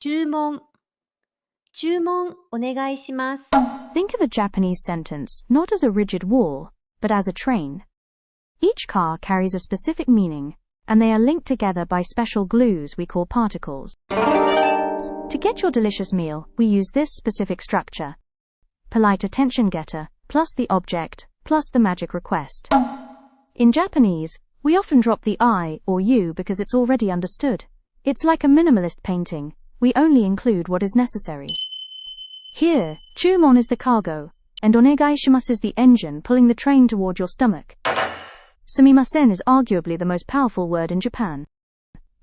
Chūmon. Chūmon onegaishimasu. Think of a Japanese sentence not as a rigid wall, but as a train. Each car carries a specific meaning, and they are linked together by special glues we call particles. To get your delicious meal, we use this specific structure. Polite attention getter, plus the object, plus the magic request. In Japanese, we often drop the I or you because it's already understood. It's like a minimalist painting. We only include what is necessary. Here, Chūmon is the cargo, and onegaishimasu is the engine pulling the train toward your stomach. Sumimasen is arguably the most powerful word in Japan.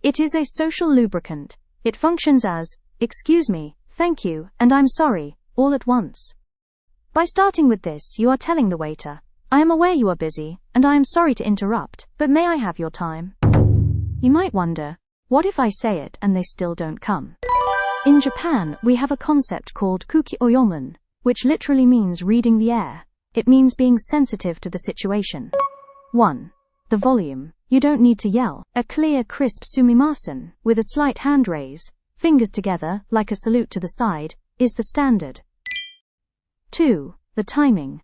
It is a social lubricant. It functions as, excuse me, thank you, and I'm sorry, all at once. By starting with this, you are telling the waiter, I am aware you are busy, and I am sorry to interrupt, but may I have your time? You might wonder, what if I say it and they still don't come? In Japan, we have a concept called kuki o yomun, which literally means reading the air. It means being sensitive to the situation. 1. The volume. You don't need to yell. A clear, crisp sumimasen, with a slight hand raise, fingers together, like a salute to the side, is the standard. 2. The timing.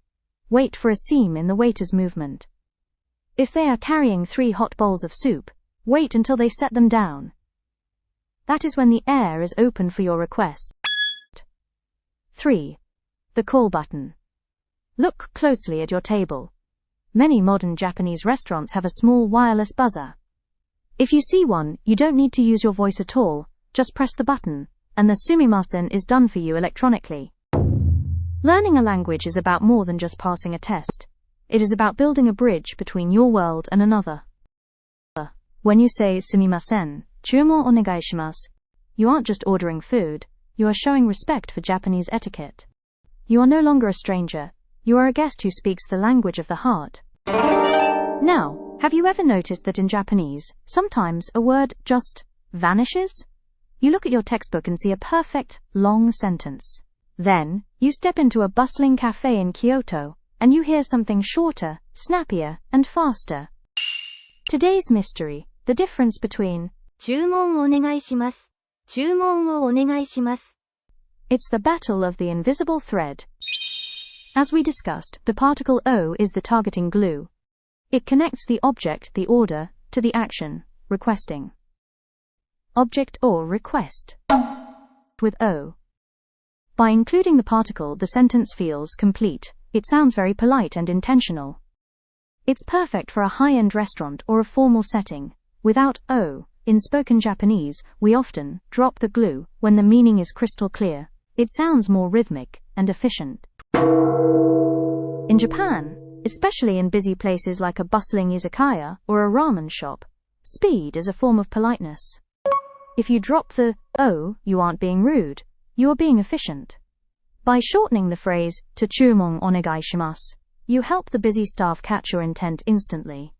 Wait for a seam in the waiter's movement. If they are carrying 3 hot bowls of soup, wait until they set them down. That is when the air is open for your request. 3. The call button. Look closely at your table. Many modern Japanese restaurants have a small wireless buzzer. If you see one, you don't need to use your voice at all, just press the button, and the sumimasen is done for you electronically. Learning a language is about more than just passing a test. It is about building a bridge between your world and another. When you say sumimasen, Chūmon onegaishimasu, you aren't just ordering food, you are showing respect for Japanese etiquette. You are no longer a stranger, you are a guest who speaks the language of the heart. Now, have you ever noticed that in Japanese, sometimes a word just vanishes? You look at your textbook and see a perfect, long sentence. Then, you step into a bustling cafe in Kyoto, and you hear something shorter, snappier, and faster. Today's mystery, the difference between 注文お願いします。注文をお願いします。 It's the battle of the invisible thread. As we discussed, the particle O is the targeting glue. It connects the object, the order, to the action, requesting. Object or request. With O. By including the particle, the sentence feels complete. It sounds very polite and intentional. It's perfect for a high-end restaurant or a formal setting. Without O, in spoken Japanese, we often drop the glue when the meaning is crystal clear. It sounds more rhythmic and efficient. In Japan, especially in busy places like a bustling izakaya or a ramen shop, speed is a form of politeness. If you drop the O, you aren't being rude, you are being efficient. By shortening the phrase to Chūmon onegaishimasu, you help the busy staff catch your intent instantly.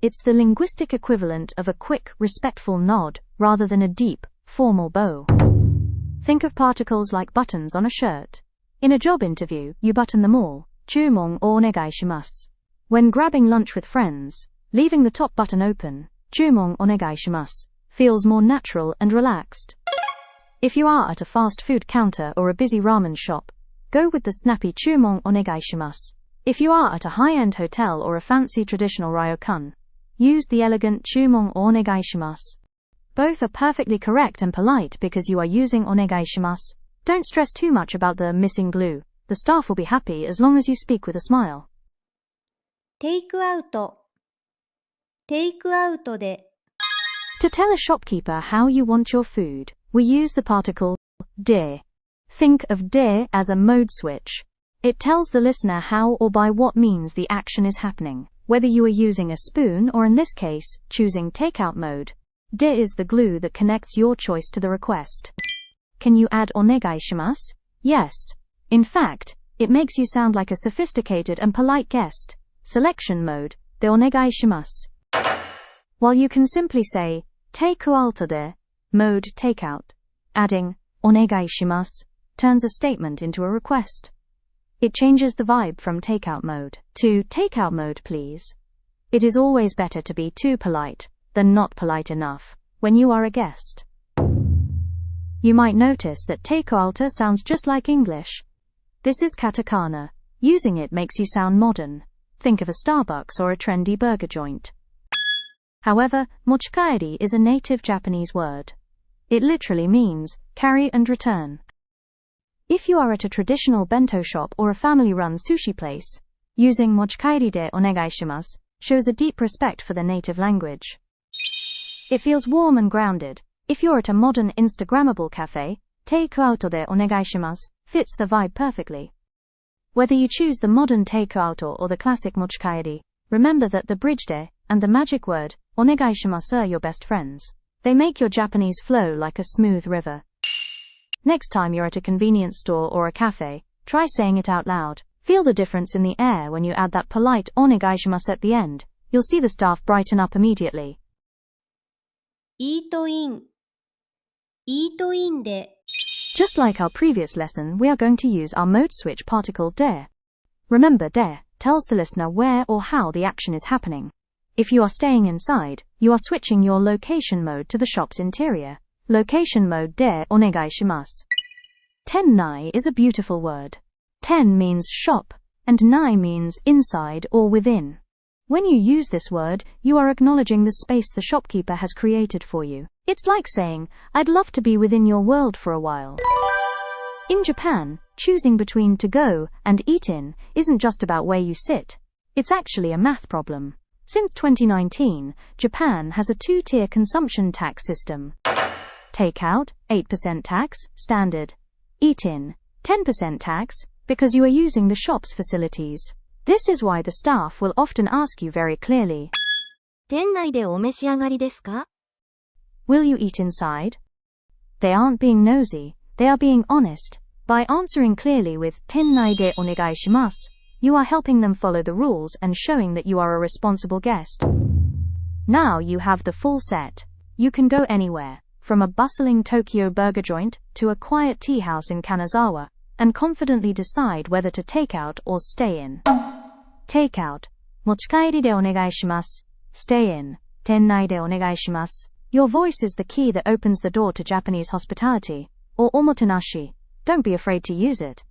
It's the linguistic equivalent of a quick, respectful nod, rather than a deep, formal bow. Think of particles like buttons on a shirt. In a job interview, you button them all, Chūmon onegaishimasu. When grabbing lunch with friends, leaving the top button open, Chūmon onegaishimasu, feels more natural and relaxed. If you are at a fast food counter or a busy ramen shop, go with the snappy Chūmon onegaishimasu. If you are at a high-end hotel or a fancy traditional ryokan, use the elegant Chūmon onegaishimasu. Both are perfectly correct and polite because you are using onegaishimasu. Don't stress too much about the missing glue. The staff will be happy as long as you speak with a smile. Teikuauto. Teikuauto de. To tell a shopkeeper how you want your food, we use the particle de. Think of de as a mode switch. It tells the listener how or by what means the action is happening, whether you are using a spoon or, in this case, choosing takeout mode. De is the glue that connects your choice to the request. Can you add onegaishimasu? Yes. In fact, it makes you sound like a sophisticated and polite guest. Selection mode, de onegaishimasu. While you can simply say, Teikuauto de, mode takeout. Adding onegaishimasu turns a statement into a request. It changes the vibe from takeout mode to takeout mode, please. It is always better to be too polite than not polite enough when you are a guest. You might notice that Teikuauto sounds just like English. This is katakana. Using it makes you sound modern. Think of a Starbucks or a trendy burger joint. However, mochikaeri is a native Japanese word. It literally means carry and return. If you are at a traditional bento shop or a family-run sushi place, using mochikaeri de onegaishimasu shows a deep respect for the native language. It feels warm and grounded. If you're at a modern Instagrammable cafe, Teikuauto de onegaishimasu fits the vibe perfectly. Whether you choose the modern Teikuauto or the classic mochikaeri, remember that the bridge de and the magic word onegaishimasu are your best friends. They make your Japanese flow like a smooth river. Next time you're at a convenience store or a cafe, try saying it out loud. Feel the difference in the air when you add that polite onegaishimasu at the end. You'll see the staff brighten up immediately. Îto-in. Îto-inで Just like our previous lesson, we are going to use our mode switch particle de. Remember, de tells the listener where or how the action is happening. If you are staying inside, you are switching your location mode to the shop's interior. Location mode de onegaishimasu. Tennai is a beautiful word. Ten means shop, and nai means inside or within. When you use this word, you are acknowledging the space the shopkeeper has created for you. It's like saying, I'd love to be within your world for a while. In Japan, choosing between to go and eat in isn't just about where you sit. It's actually a math problem. Since 2019, Japan has a two-tier consumption tax system. Takeout, 8% tax, standard. Eat-in, 10% tax, because you are using the shop's facilities. This is why the staff will often ask you very clearly, 店内でお召し上がりですか? Will you eat inside? They aren't being nosy, they are being honest. By answering clearly with 店内でお願いします, you are helping them follow the rules and showing that you are a responsible guest. Now you have the full set. You can go anywhere, from a bustling Tokyo burger joint to a quiet tea house in Kanazawa, and confidently decide whether to take out or stay in. Take out, 持ち帰りでお願いします. Stay in, 店内でお願いします. Your voice is the key that opens the door to Japanese hospitality, or omotenashi. Don't be afraid to use it.